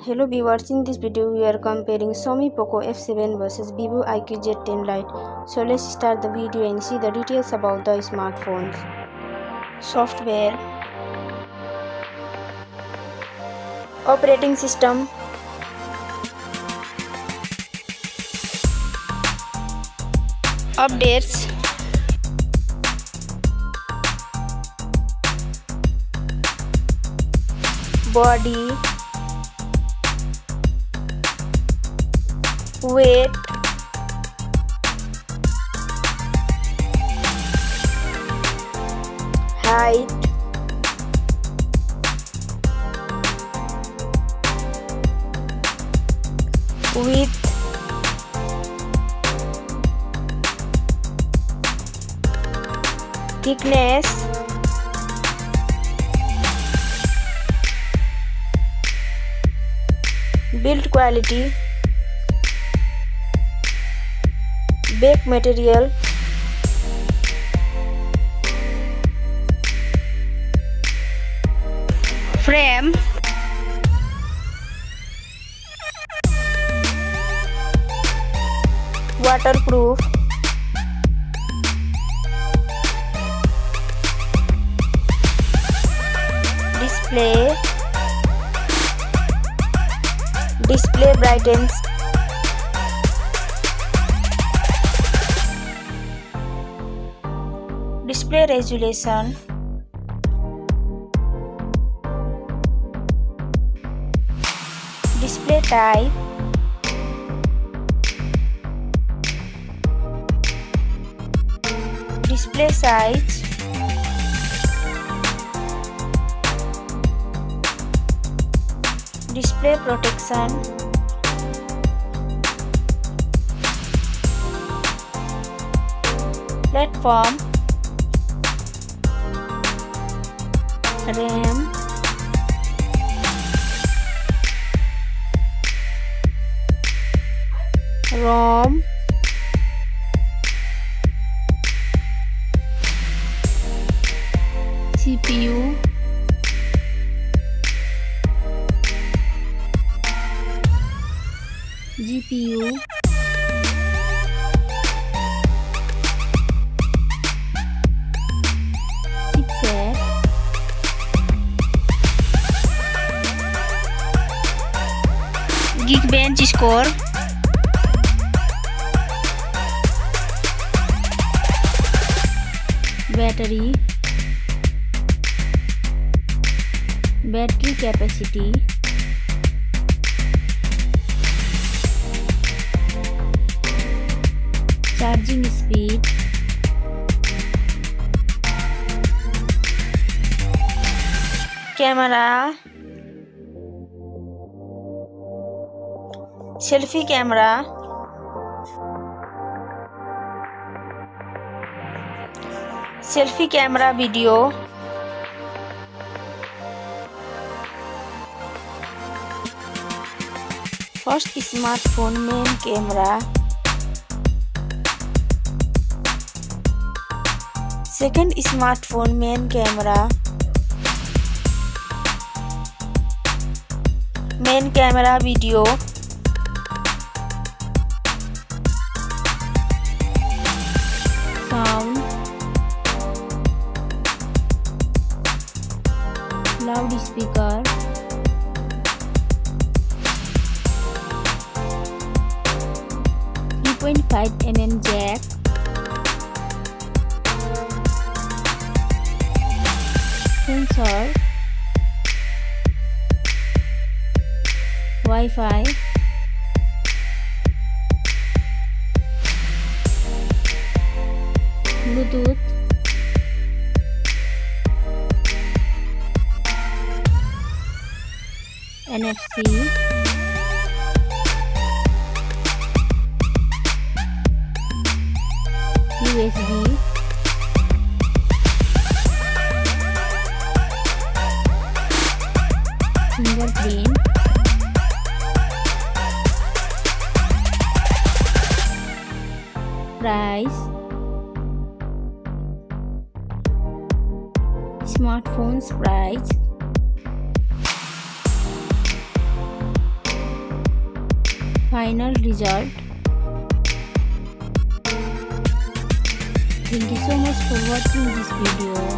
Hello viewers, in this video we are comparing Xiaomi Poco F7 versus Vivo iQOO Z10 Lite. So let's start the video and see the details about the smartphones. Software, operating system, updates, body, weight, height, width, thickness, build quality, back material, frame, waterproof, display brightens, display resolution, display type, display size, display protection, platform, RAM, ROM, CPU, GPU, chipset, Geekbench score, battery capacity, charging speed, camera, selfie camera, video, first smartphone main camera, second smartphone main camera, video, sound, loudspeaker, .5mm jack, sensor, Wi-Fi, Bluetooth, NFC, USB, fingerprint, price, smartphones price, final result. Thank you so much for watching this video.